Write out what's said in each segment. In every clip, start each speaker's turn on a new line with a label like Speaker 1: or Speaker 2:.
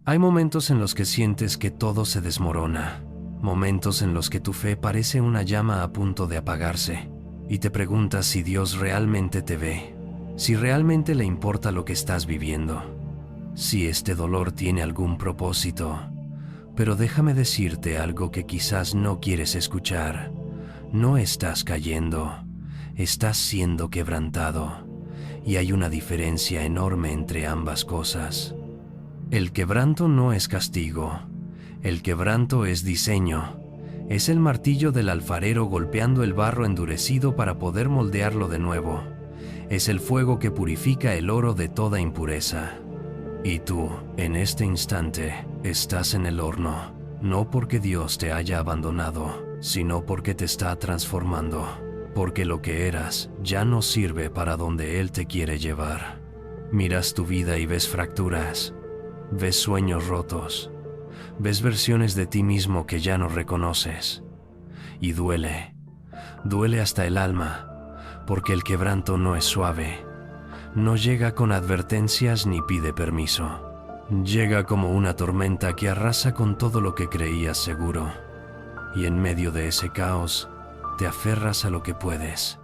Speaker 1: Hay momentos en los que sientes que todo se desmorona, momentos en los que tu fe parece una llama a punto de apagarse, y te preguntas si Dios realmente te ve, si realmente le importa lo que estás viviendo, si este dolor tiene algún propósito. Pero déjame decirte algo que quizás no quieres escuchar. No estás cayendo, estás siendo quebrantado, y hay una diferencia enorme entre ambas cosas. El quebranto no es castigo, el quebranto es diseño. Es el martillo del alfarero golpeando el barro endurecido para poder moldearlo de nuevo. Es el fuego que purifica el oro de toda impureza. Y tú, en este instante, estás en el horno, no porque Dios te haya abandonado, sino porque te está transformando, porque lo que eras ya no sirve para donde Él te quiere llevar. Miras tu vida y ves fracturas, ves sueños rotos, ves versiones de ti mismo que ya no reconoces. Y duele hasta el alma, porque el quebranto no es suave. No llega con advertencias ni pide permiso. Llega como una tormenta que arrasa con todo lo que creías seguro. Y en medio de ese caos, te aferras a lo que puedes,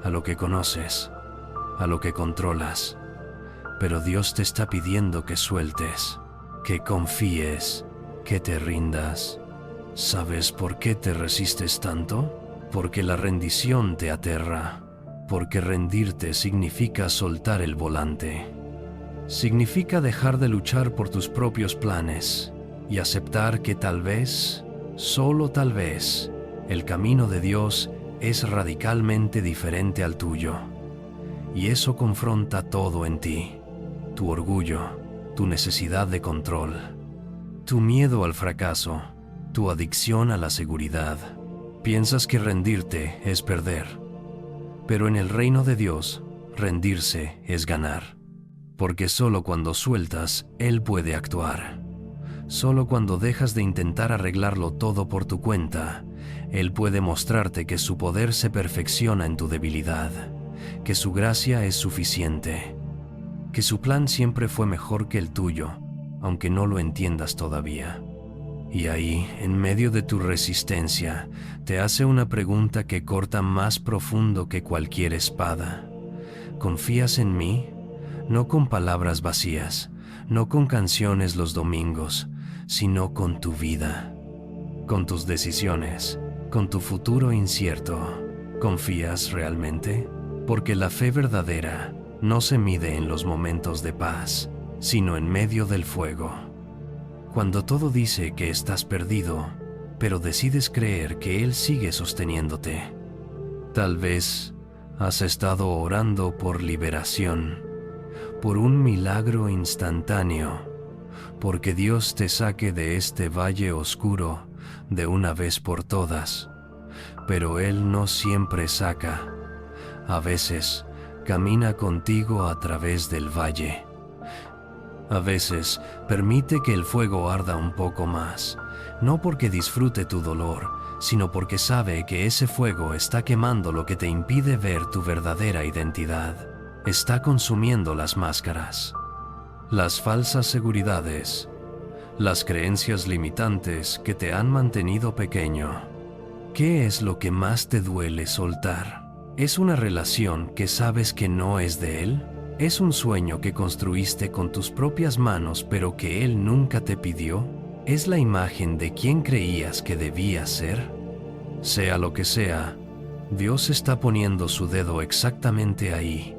Speaker 1: a lo que conoces, a lo que controlas. Pero Dios te está pidiendo que sueltes, que confíes, que te rindas. ¿Sabes por qué te resistes tanto? Porque la rendición te aterra. Porque rendirte significa soltar el volante. Significa dejar de luchar por tus propios planes y aceptar que tal vez, solo tal vez, el camino de Dios es radicalmente diferente al tuyo. Y eso confronta todo en ti. Tu orgullo, tu necesidad de control, tu miedo al fracaso, tu adicción a la seguridad. Piensas que rendirte es perder. Pero en el reino de Dios, rendirse es ganar. Porque solo cuando sueltas, Él puede actuar. Solo cuando dejas de intentar arreglarlo todo por tu cuenta, Él puede mostrarte que su poder se perfecciona en tu debilidad, que su gracia es suficiente, que su plan siempre fue mejor que el tuyo, aunque no lo entiendas todavía. Y ahí, en medio de tu resistencia, te hace una pregunta que corta más profundo que cualquier espada. ¿Confías en mí? No con palabras vacías, no con canciones los domingos, sino con tu vida, con tus decisiones, con tu futuro incierto. ¿Confías realmente? Porque la fe verdadera no se mide en los momentos de paz, sino en medio del fuego. Cuando todo dice que estás perdido, pero decides creer que Él sigue sosteniéndote. Tal vez has estado orando por liberación, por un milagro instantáneo, porque Dios te saque de este valle oscuro de una vez por todas. Pero Él no siempre saca. A veces camina contigo a través del valle. A veces permite que el fuego arda un poco más, no porque disfrute tu dolor, sino porque sabe que ese fuego está quemando lo que te impide ver tu verdadera identidad. Está consumiendo las máscaras, las falsas seguridades, las creencias limitantes que te han mantenido pequeño. ¿Qué es lo que más te duele soltar? ¿Es una relación que sabes que no es de Él? ¿Es un sueño que construiste con tus propias manos pero que Él nunca te pidió? ¿Es la imagen de quien creías que debías ser? Sea lo que sea, Dios está poniendo su dedo exactamente ahí,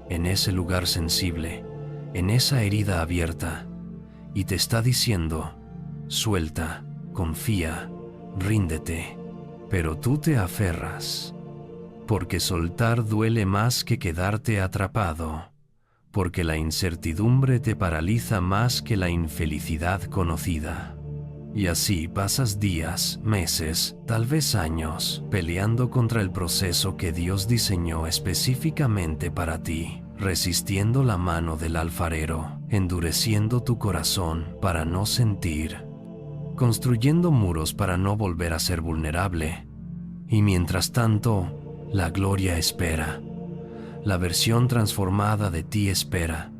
Speaker 1: en ese lugar sensible, en esa herida abierta, y te está diciendo, suelta, confía, ríndete, pero tú te aferras, porque soltar duele más que quedarte atrapado. Porque la incertidumbre te paraliza más que la infelicidad conocida. Y así pasas días, meses, tal vez años, peleando contra el proceso que Dios diseñó específicamente para ti, resistiendo la mano del alfarero, endureciendo tu corazón para no sentir, construyendo muros para no volver a ser vulnerable. Y mientras tanto, la gloria espera. La versión transformada de ti espera.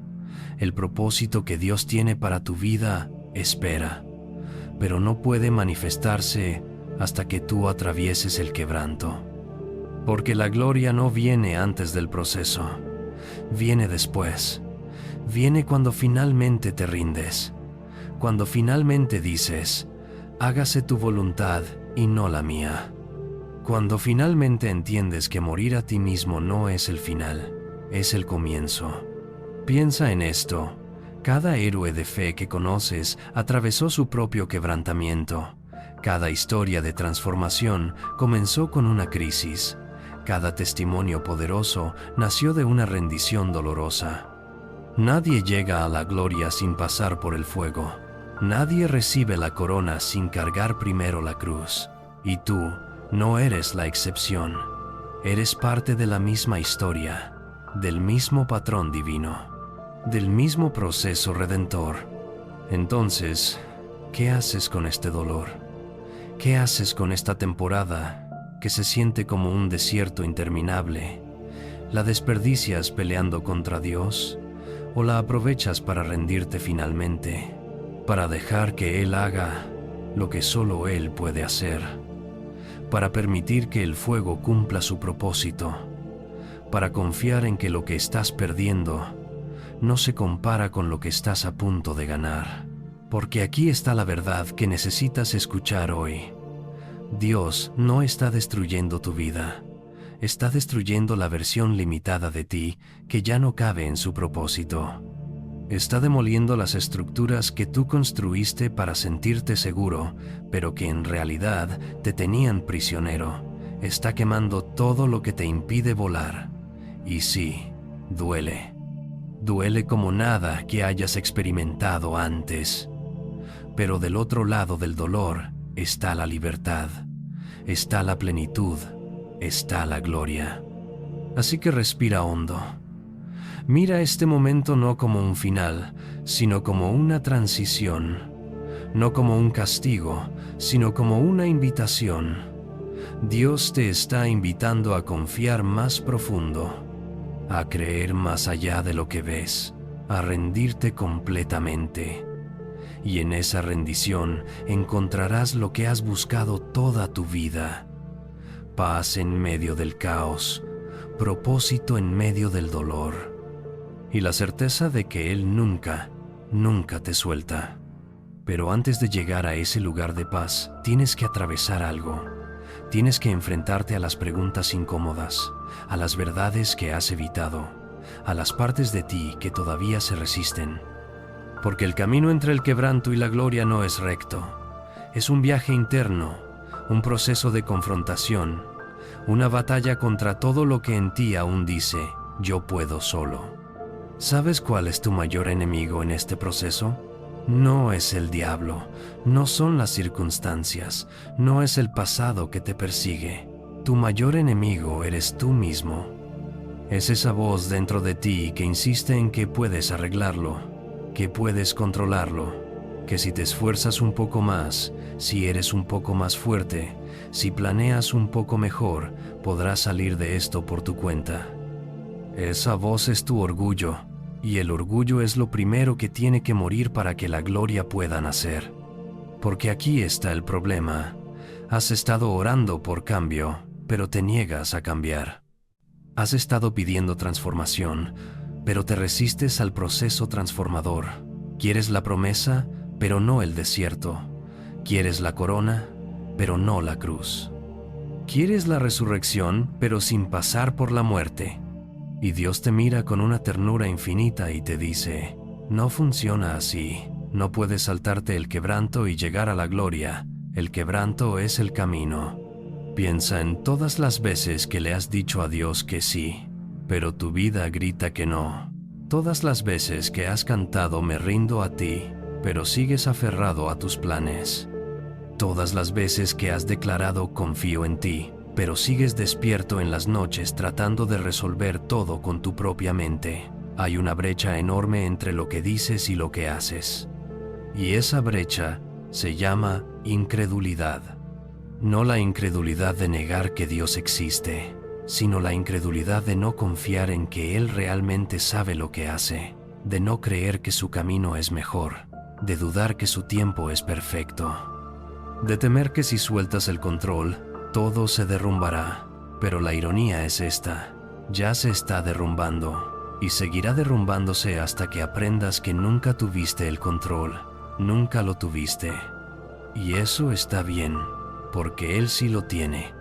Speaker 1: El propósito que Dios tiene para tu vida espera, pero no puede manifestarse hasta que tú atravieses el quebranto. Porque la gloria no viene antes del proceso, viene después. Viene cuando finalmente te rindes, cuando finalmente dices, hágase tu voluntad y no la mía. Cuando finalmente entiendes que morir a ti mismo no es el final, es el comienzo. Piensa en esto. Cada héroe de fe que conoces atravesó su propio quebrantamiento. Cada historia de transformación comenzó con una crisis. Cada testimonio poderoso nació de una rendición dolorosa. Nadie llega a la gloria sin pasar por el fuego. Nadie recibe la corona sin cargar primero la cruz. Y tú no eres la excepción. Eres parte de la misma historia, del mismo patrón divino, del mismo proceso redentor. Entonces, ¿qué haces con este dolor? ¿Qué haces con esta temporada que se siente como un desierto interminable? ¿La desperdicias peleando contra Dios o la aprovechas para rendirte finalmente, para dejar que Él haga lo que solo Él puede hacer, para permitir que el fuego cumpla su propósito, para confiar en que lo que estás perdiendo no se compara con lo que estás a punto de ganar? Porque aquí está la verdad que necesitas escuchar hoy. Dios no está destruyendo tu vida, está destruyendo la versión limitada de ti que ya no cabe en su propósito. Está demoliendo las estructuras que tú construiste para sentirte seguro, pero que en realidad te tenían prisionero. Está quemando todo lo que te impide volar. Y sí, duele. Duele como nada que hayas experimentado antes. Pero del otro lado del dolor está la libertad, está la plenitud, está la gloria. Así que respira hondo. Mira este momento no como un final, sino como una transición. No como un castigo, sino como una invitación. Dios te está invitando a confiar más profundo, a creer más allá de lo que ves, a rendirte completamente. Y en esa rendición encontrarás lo que has buscado toda tu vida: paz en medio del caos, propósito en medio del dolor, y la certeza de que Él nunca, nunca te suelta. Pero antes de llegar a ese lugar de paz, tienes que atravesar algo. Tienes que enfrentarte a las preguntas incómodas, a las verdades que has evitado, a las partes de ti que todavía se resisten. Porque el camino entre el quebranto y la gloria no es recto. Es un viaje interno, un proceso de confrontación, una batalla contra todo lo que en ti aún dice, yo puedo solo. ¿Sabes cuál es tu mayor enemigo en este proceso? No es el diablo, no son las circunstancias, no es el pasado que te persigue. Tu mayor enemigo eres tú mismo. Es esa voz dentro de ti que insiste en que puedes arreglarlo, que puedes controlarlo, que si te esfuerzas un poco más, si eres un poco más fuerte, si planeas un poco mejor, podrás salir de esto por tu cuenta. Esa voz es tu orgullo, y el orgullo es lo primero que tiene que morir para que la gloria pueda nacer. Porque aquí está el problema. Has estado orando por cambio, pero te niegas a cambiar. Has estado pidiendo transformación, pero te resistes al proceso transformador. Quieres la promesa, pero no el desierto. Quieres la corona, pero no la cruz. Quieres la resurrección, pero sin pasar por la muerte. Y Dios te mira con una ternura infinita y te dice, no funciona así. No puedes saltarte el quebranto y llegar a la gloria. El quebranto es el camino. Piensa en todas las veces que le has dicho a Dios que sí, pero tu vida grita que no. Todas las veces que has cantado me rindo a ti, pero sigues aferrado a tus planes. Todas las veces que has declarado confío en ti, pero sigues despierto en las noches tratando de resolver todo con tu propia mente. Hay una brecha enorme entre lo que dices y lo que haces. Y esa brecha se llama incredulidad. No la incredulidad de negar que Dios existe, sino la incredulidad de no confiar en que Él realmente sabe lo que hace, de no creer que su camino es mejor, de dudar que su tiempo es perfecto, de temer que si sueltas el control, todo se derrumbará. Pero la ironía es esta: ya se está derrumbando y seguirá derrumbándose hasta que aprendas que nunca tuviste el control, nunca lo tuviste. Y eso está bien, porque Él sí lo tiene.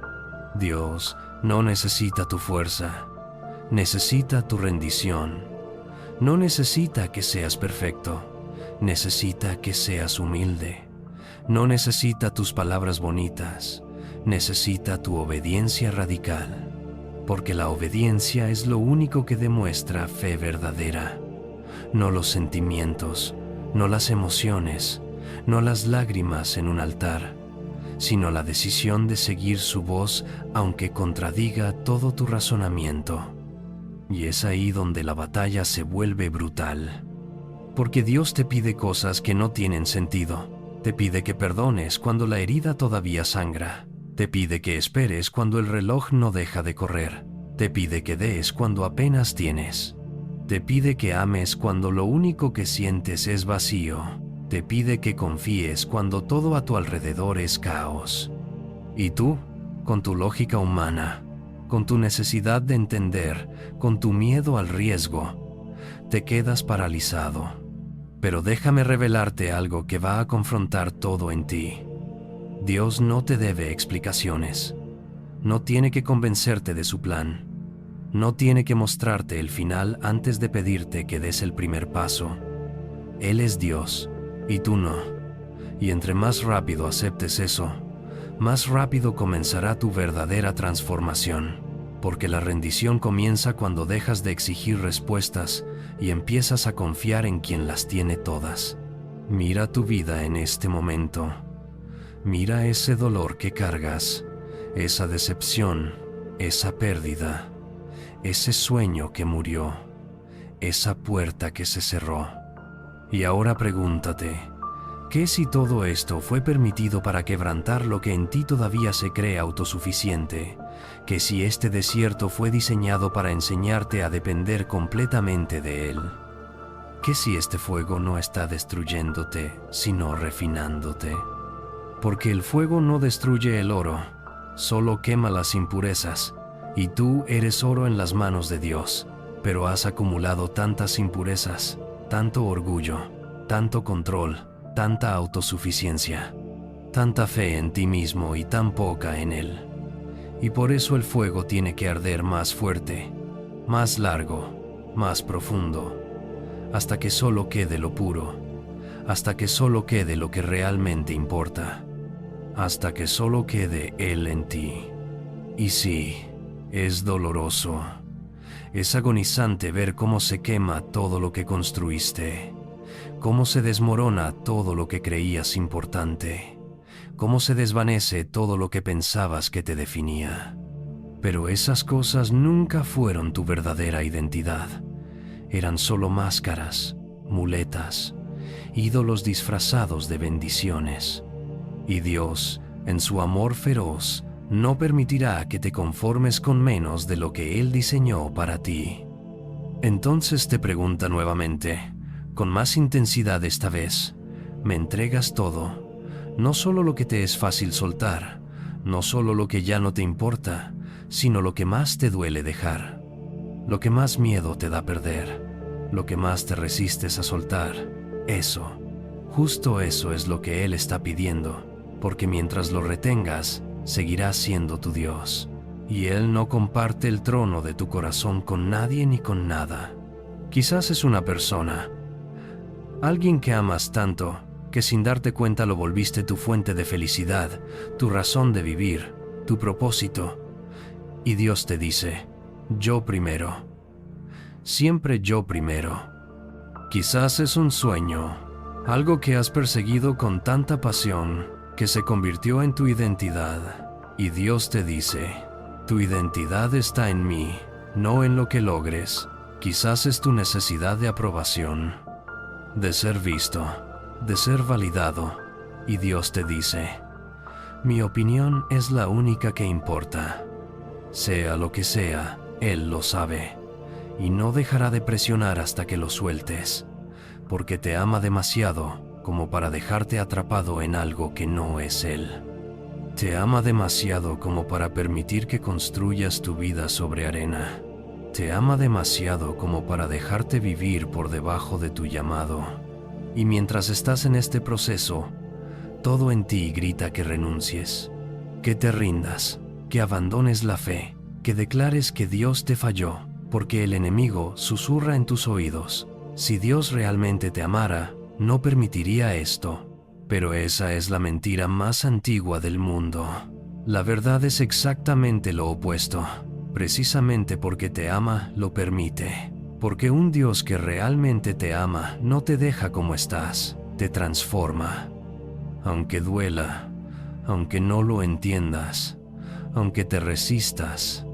Speaker 1: Dios no necesita tu fuerza, necesita tu rendición. No necesita que seas perfecto, necesita que seas humilde. No necesita tus palabras bonitas, necesita tu obediencia radical. Porque la obediencia es lo único que demuestra fe verdadera. No los sentimientos, no las emociones, no las lágrimas en un altar, sino la decisión de seguir su voz aunque contradiga todo tu razonamiento. Y es ahí donde la batalla se vuelve brutal. Porque Dios te pide cosas que no tienen sentido. Te pide que perdones cuando la herida todavía sangra. Te pide que esperes cuando el reloj no deja de correr. Te pide que des cuando apenas tienes. Te pide que ames cuando lo único que sientes es vacío. Te pide que confíes cuando todo a tu alrededor es caos. Y tú, con tu lógica humana, con tu necesidad de entender, con tu miedo al riesgo, te quedas paralizado. Pero déjame revelarte algo que va a confrontar todo en ti. Dios no te debe explicaciones. No tiene que convencerte de su plan. No tiene que mostrarte el final antes de pedirte que des el primer paso. Él es Dios, y tú no. Y entre más rápido aceptes eso, más rápido comenzará tu verdadera transformación. Porque la rendición comienza cuando dejas de exigir respuestas y empiezas a confiar en quien las tiene todas. Mira tu vida en este momento. Mira ese dolor que cargas, esa decepción, esa pérdida, ese sueño que murió, esa puerta que se cerró. Y ahora pregúntate, ¿qué si todo esto fue permitido para quebrantar lo que en ti todavía se cree autosuficiente? ¿Qué si este desierto fue diseñado para enseñarte a depender completamente de él? ¿Qué si este fuego no está destruyéndote, sino refinándote? Porque el fuego no destruye el oro, solo quema las impurezas, y tú eres oro en las manos de Dios, pero has acumulado tantas impurezas, tanto orgullo, tanto control, tanta autosuficiencia, tanta fe en ti mismo y tan poca en Él. Y por eso el fuego tiene que arder más fuerte, más largo, más profundo, hasta que solo quede lo puro, hasta que solo quede lo que realmente importa, hasta que solo quede Él en ti. Y sí, es doloroso, es agonizante ver cómo se quema todo lo que construiste, cómo se desmorona todo lo que creías importante, cómo se desvanece todo lo que pensabas que te definía. Pero esas cosas nunca fueron tu verdadera identidad. Eran solo máscaras, muletas, ídolos disfrazados de bendiciones. Y Dios, en su amor feroz, no permitirá que te conformes con menos de lo que Él diseñó para ti. Entonces te pregunta nuevamente, con más intensidad esta vez, ¿me entregas todo? No solo lo que te es fácil soltar, no solo lo que ya no te importa, sino lo que más te duele dejar, lo que más miedo te da perder, lo que más te resistes a soltar. Eso, justo eso es lo que Él está pidiendo, porque mientras lo retengas, seguirá siendo tu Dios. Y Él no comparte el trono de tu corazón con nadie ni con nada. Quizás es una persona, alguien que amas tanto, que sin darte cuenta lo volviste tu fuente de felicidad, tu razón de vivir, tu propósito. Y Dios te dice, yo primero. Siempre yo primero. Quizás es un sueño, algo que has perseguido con tanta pasión, que se convirtió en tu identidad. Y Dios te dice, tu identidad está en mí, no en lo que logres. Quizás es tu necesidad de aprobación, de ser visto, de ser validado. Y Dios te dice, mi opinión es la única que importa. Sea lo que sea, Él lo sabe, y no dejará de presionar hasta que lo sueltes, porque te ama demasiado como para dejarte atrapado en algo que no es Él. Te ama demasiado como para permitir que construyas tu vida sobre arena. Te ama demasiado como para dejarte vivir por debajo de tu llamado. Y mientras estás en este proceso, todo en ti grita que renuncies, que te rindas, que abandones la fe, que declares que Dios te falló, porque el enemigo susurra en tus oídos. Si Dios realmente te amara, no permitiría esto. Pero esa es la mentira más antigua del mundo. La verdad es exactamente lo opuesto. Precisamente porque te ama, lo permite. Porque un Dios que realmente te ama no te deja como estás, te transforma. Aunque duela, aunque no lo entiendas, aunque te resistas,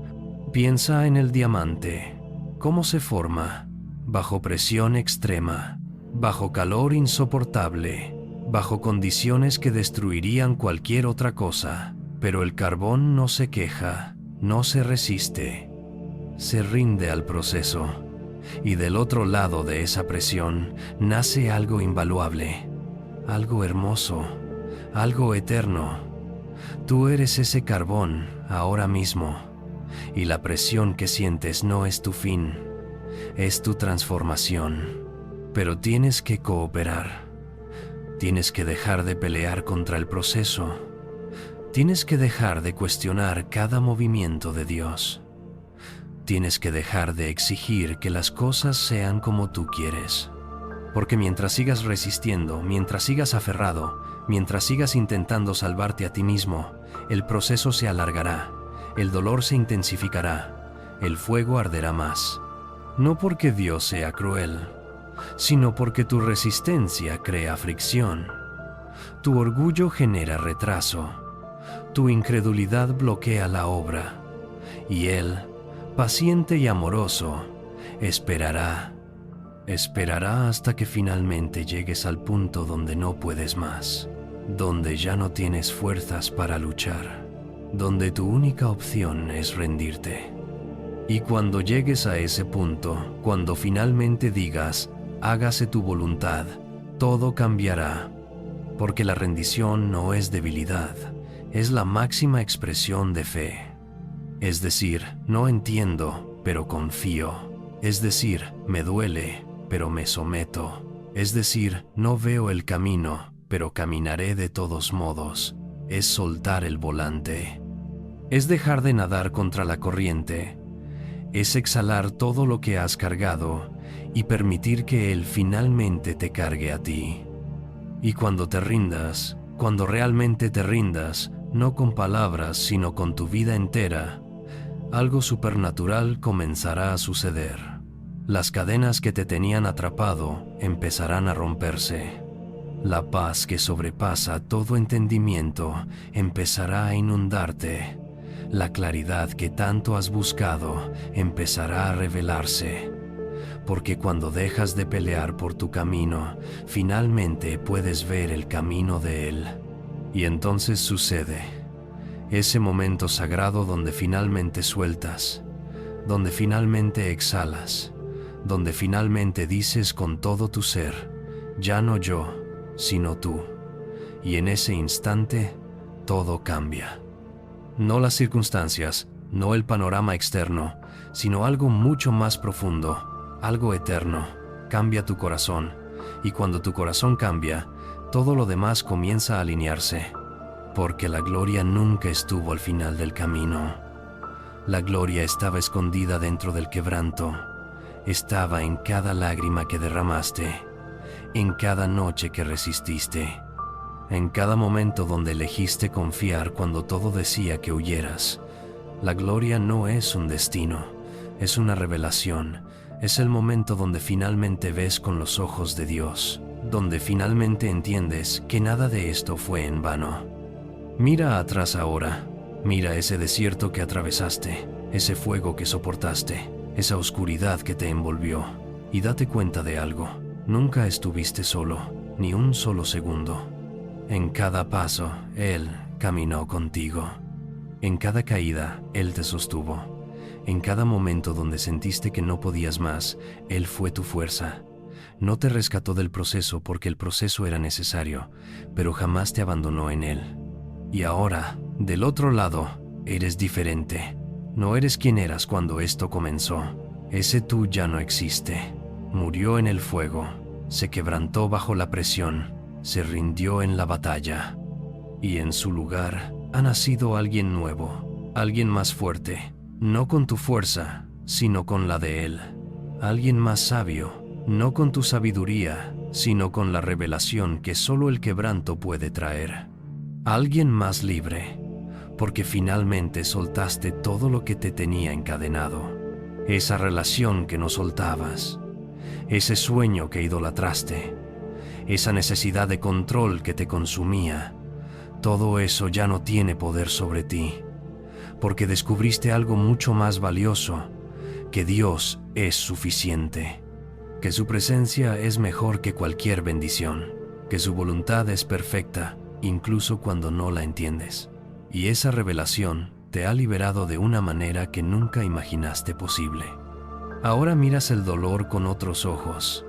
Speaker 1: piensa en el diamante. ¿Cómo se forma? Bajo presión extrema, bajo calor insoportable, bajo condiciones que destruirían cualquier otra cosa. Pero el carbón no se queja, no se resiste, se rinde al proceso. Y del otro lado de esa presión nace algo invaluable, algo hermoso, algo eterno. Tú eres ese carbón ahora mismo, y la presión que sientes no es tu fin, es tu transformación. Pero tienes que cooperar. Tienes que dejar de pelear contra el proceso. Tienes que dejar de cuestionar cada movimiento de Dios. Tienes que dejar de exigir que las cosas sean como tú quieres. Porque mientras sigas resistiendo, mientras sigas aferrado, mientras sigas intentando salvarte a ti mismo, el proceso se alargará, el dolor se intensificará, el fuego arderá más. No porque Dios sea cruel, sino porque tu resistencia crea fricción. Tu orgullo genera retraso. Tu incredulidad bloquea la obra. Y Él, paciente y amoroso, esperará hasta que finalmente llegues al punto donde no puedes más, donde ya no tienes fuerzas para luchar, donde tu única opción es rendirte. Y cuando llegues a ese punto, cuando finalmente digas, hágase tu voluntad, todo cambiará, porque la rendición no es debilidad, es la máxima expresión de fe. Es decir, no entiendo, pero confío. Es decir, me duele, pero me someto. Es decir, no veo el camino, pero caminaré de todos modos. Es soltar el volante. Es dejar de nadar contra la corriente. Es exhalar todo lo que has cargado y permitir que Él finalmente te cargue a ti. Y cuando te rindas, cuando realmente te rindas, no con palabras, sino con tu vida entera, algo supernatural comenzará a suceder. Las cadenas que te tenían atrapado empezarán a romperse. La paz que sobrepasa todo entendimiento empezará a inundarte. La claridad que tanto has buscado empezará a revelarse. Porque cuando dejas de pelear por tu camino, finalmente puedes ver el camino de Él. Y entonces sucede ese momento sagrado donde finalmente sueltas, donde finalmente exhalas, donde finalmente dices con todo tu ser, ya no yo, sino tú. Y en ese instante, todo cambia. No las circunstancias, no el panorama externo, sino algo mucho más profundo, algo eterno. Cambia tu corazón, y cuando tu corazón cambia, todo lo demás comienza a alinearse. Porque la gloria nunca estuvo al final del camino. La gloria estaba escondida dentro del quebranto. Estaba en cada lágrima que derramaste, en cada noche que resististe, en cada momento donde elegiste confiar cuando todo decía que huyeras. La gloria no es un destino, es una revelación. Es el momento donde finalmente ves con los ojos de Dios, donde finalmente entiendes que nada de esto fue en vano. Mira atrás ahora, mira ese desierto que atravesaste, ese fuego que soportaste, esa oscuridad que te envolvió, y date cuenta de algo, nunca estuviste solo, ni un solo segundo. En cada paso, Él caminó contigo. En cada caída, Él te sostuvo. En cada momento donde sentiste que no podías más, Él fue tu fuerza. No te rescató del proceso porque el proceso era necesario, pero jamás te abandonó en él. Y ahora, del otro lado, eres diferente. No eres quien eras cuando esto comenzó. Ese tú ya no existe. Murió en el fuego, se quebrantó bajo la presión, se rindió en la batalla. Y en su lugar ha nacido alguien nuevo, alguien más fuerte, no con tu fuerza, sino con la de él. Alguien más sabio, no con tu sabiduría, sino con la revelación que solo el quebranto puede traer. Alguien más libre, porque finalmente soltaste todo lo que te tenía encadenado. Esa relación que no soltabas, ese sueño que idolatraste, esa necesidad de control que te consumía, todo eso ya no tiene poder sobre ti, porque descubriste algo mucho más valioso, que Dios es suficiente, que su presencia es mejor que cualquier bendición, que su voluntad es perfecta, incluso cuando no la entiendes. Y esa revelación te ha liberado de una manera que nunca imaginaste posible. Ahora miras el dolor con otros ojos,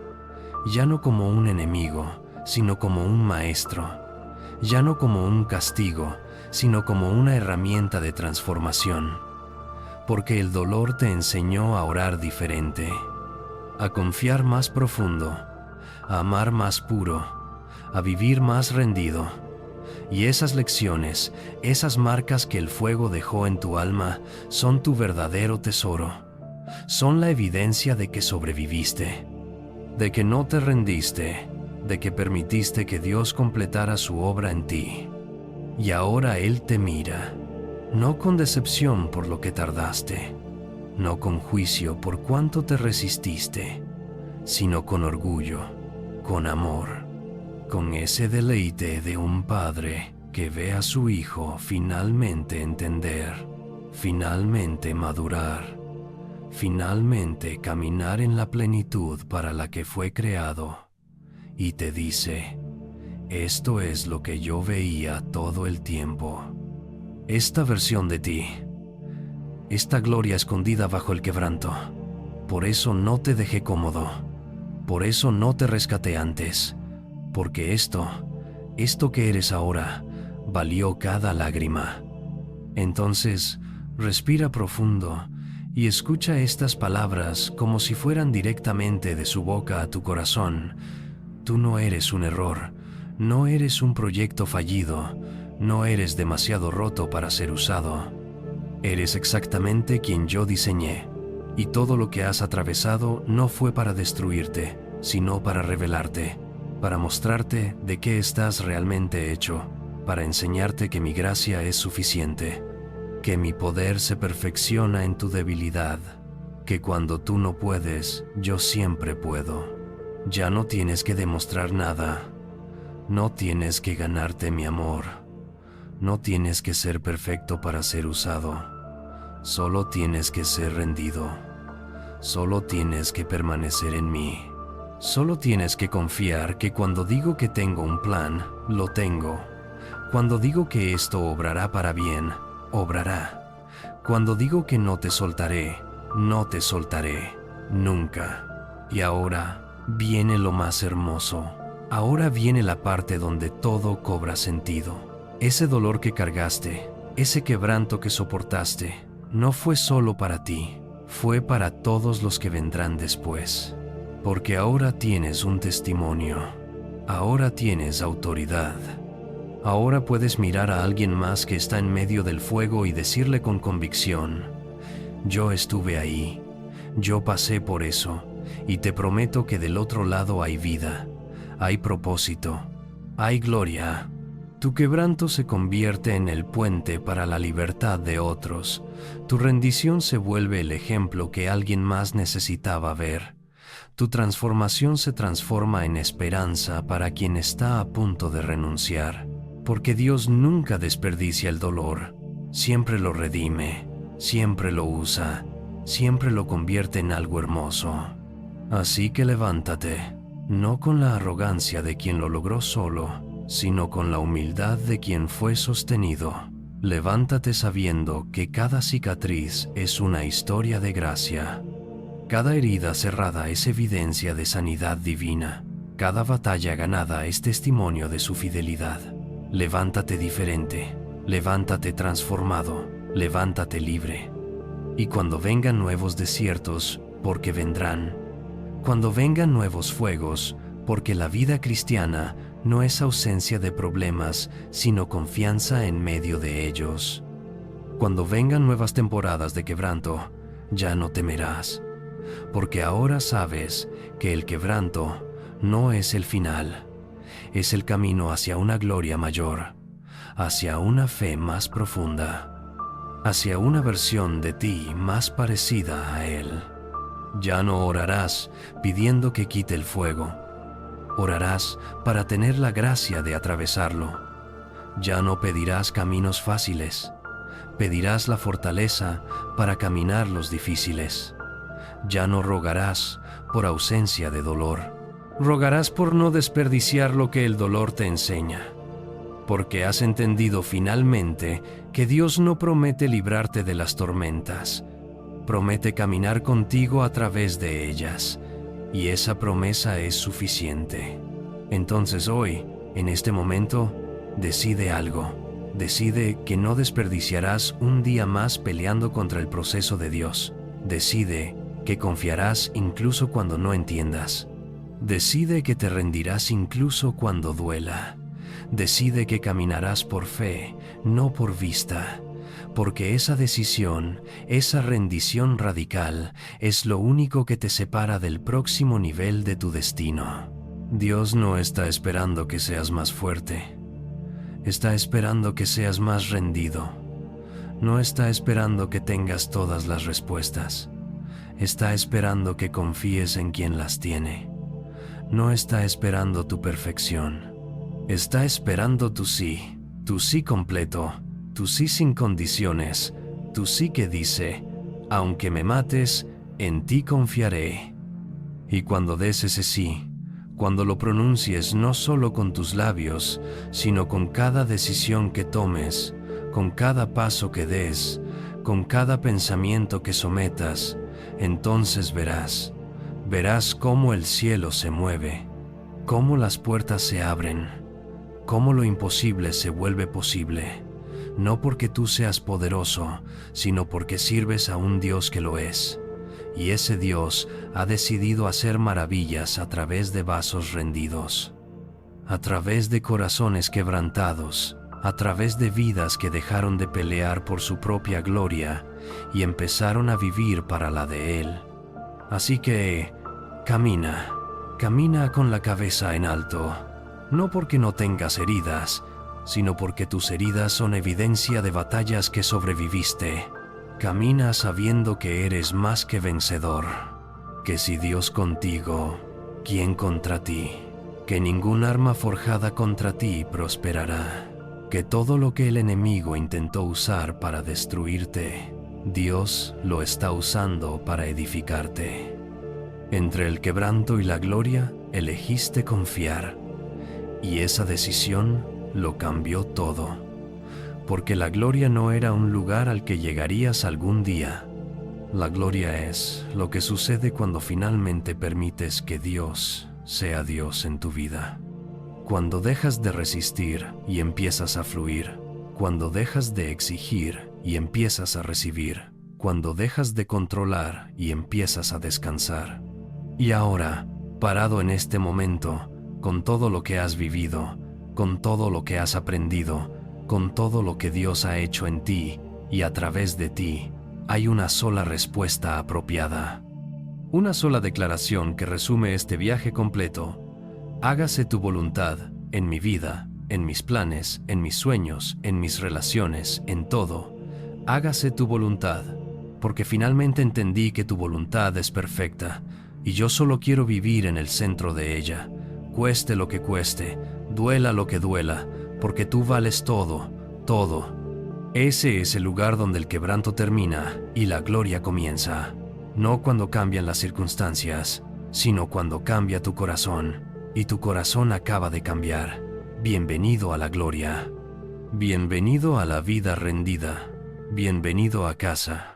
Speaker 1: ya no como un enemigo, sino como un maestro, ya no como un castigo, sino como una herramienta de transformación, porque el dolor te enseñó a orar diferente, a confiar más profundo, a amar más puro, a vivir más rendido. Y esas lecciones, esas marcas que el fuego dejó en tu alma, son tu verdadero tesoro. Son la evidencia de que sobreviviste, de que no te rendiste, de que permitiste que Dios completara su obra en ti. Y ahora Él te mira, no con decepción por lo que tardaste, no con juicio por cuánto te resististe, sino con orgullo, con amor, con ese deleite de un padre que ve a su hijo finalmente entender, finalmente madurar, finalmente caminar en la plenitud para la que fue creado, y te dice: esto es lo que yo veía todo el tiempo. Esta versión de ti, esta gloria escondida bajo el quebranto. Por eso no te dejé cómodo, por eso no te rescaté antes, porque esto que eres ahora, valió cada lágrima. Entonces, respira profundo y escucha estas palabras como si fueran directamente de su boca a tu corazón. Tú no eres un error, no eres un proyecto fallido, no eres demasiado roto para ser usado. Eres exactamente quien yo diseñé, y todo lo que has atravesado no fue para destruirte, sino para revelarte, para mostrarte de qué estás realmente hecho, para enseñarte que mi gracia es suficiente, que mi poder se perfecciona en tu debilidad, que cuando tú no puedes, yo siempre puedo. Ya no tienes que demostrar nada, no tienes que ganarte mi amor, no tienes que ser perfecto para ser usado, solo tienes que ser rendido, solo tienes que permanecer en mí, solo tienes que confiar que cuando digo que tengo un plan, lo tengo, cuando digo que esto obrará para bien, obrará, cuando digo que no te soltaré, no te soltaré, nunca. Y ahora viene lo más hermoso. Ahora viene la parte donde todo cobra sentido. Ese dolor que cargaste, ese quebranto que soportaste, no fue solo para ti, fue para todos los que vendrán después. Porque ahora tienes un testimonio, ahora tienes autoridad. Ahora puedes mirar a alguien más que está en medio del fuego y decirle con convicción: yo estuve ahí, yo pasé por eso, y te prometo que del otro lado hay vida, hay propósito, hay gloria. Tu quebranto se convierte en el puente para la libertad de otros. Tu rendición se vuelve el ejemplo que alguien más necesitaba ver. Tu transformación se transforma en esperanza para quien está a punto de renunciar. Porque Dios nunca desperdicia el dolor, siempre lo redime, siempre lo usa, siempre lo convierte en algo hermoso. Así que levántate, no con la arrogancia de quien lo logró solo, sino con la humildad de quien fue sostenido. Levántate sabiendo que cada cicatriz es una historia de gracia. Cada herida cerrada es evidencia de sanidad divina. Cada batalla ganada es testimonio de su fidelidad. Levántate diferente, levántate transformado, levántate libre. Y cuando vengan nuevos desiertos, porque vendrán. Cuando vengan nuevos fuegos, porque la vida cristiana no es ausencia de problemas, sino confianza en medio de ellos. Cuando vengan nuevas temporadas de quebranto, ya no temerás, porque ahora sabes que el quebranto no es el final, es el camino hacia una gloria mayor, hacia una fe más profunda, hacia una versión de ti más parecida a Él. Ya no orarás pidiendo que quite el fuego, orarás para tener la gracia de atravesarlo. Ya no pedirás caminos fáciles, pedirás la fortaleza para caminar los difíciles. Ya no rogarás por ausencia de dolor, rogarás por no desperdiciar lo que el dolor te enseña, porque has entendido finalmente que Dios no promete librarte de las tormentas, promete caminar contigo a través de ellas, y esa promesa es suficiente. Entonces hoy, en este momento, decide algo. Decide que no desperdiciarás un día más peleando contra el proceso de Dios. Decide que confiarás incluso cuando no entiendas. Decide que te rendirás incluso cuando duela. Decide que caminarás por fe, no por vista, porque esa decisión, esa rendición radical, es lo único que te separa del próximo nivel de tu destino. Dios no está esperando que seas más fuerte. Está esperando que seas más rendido. No está esperando que tengas todas las respuestas. Está esperando que confíes en quien las tiene. No está esperando tu perfección. Está esperando tu sí completo, tu sí sin condiciones, tu sí que dice, aunque me mates, en ti confiaré. Y cuando des ese sí, cuando lo pronuncies no solo con tus labios, sino con cada decisión que tomes, con cada paso que des, con cada pensamiento que sometas, entonces verás cómo el cielo se mueve, cómo las puertas se abren, cómo lo imposible se vuelve posible, no porque tú seas poderoso, sino porque sirves a un Dios que lo es. Y ese Dios ha decidido hacer maravillas a través de vasos rendidos, a través de corazones quebrantados, a través de vidas que dejaron de pelear por su propia gloria y empezaron a vivir para la de Él. Así que, camina con la cabeza en alto, no porque no tengas heridas, sino porque tus heridas son evidencia de batallas que sobreviviste. Camina sabiendo que eres más que vencedor, que si Dios contigo, ¿quién contra ti? Que ningún arma forjada contra ti prosperará, que todo lo que el enemigo intentó usar para destruirte, Dios lo está usando para edificarte. Entre el quebranto y la gloria, elegiste confiar, y esa decisión lo cambió todo. Porque la gloria no era un lugar al que llegarías algún día. La gloria es lo que sucede cuando finalmente permites que Dios sea Dios en tu vida. Cuando dejas de resistir y empiezas a fluir. Cuando dejas de exigir y empiezas a recibir. Cuando dejas de controlar y empiezas a descansar. Y ahora, parado en este momento, con todo lo que has vivido, con todo lo que has aprendido, con todo lo que Dios ha hecho en ti y a través de ti, hay una sola respuesta apropiada. Una sola declaración que resume este viaje completo. Hágase tu voluntad en mi vida, en mis planes, en mis sueños, en mis relaciones, en todo. Hágase tu voluntad, porque finalmente entendí que tu voluntad es perfecta y yo solo quiero vivir en el centro de ella. Cueste lo que cueste, duela lo que duela, porque tú vales todo, todo. Ese es el lugar donde el quebranto termina y la gloria comienza. No cuando cambian las circunstancias, sino cuando cambia tu corazón, y tu corazón acaba de cambiar. Bienvenido a la gloria. Bienvenido a la vida rendida. Bienvenido a casa.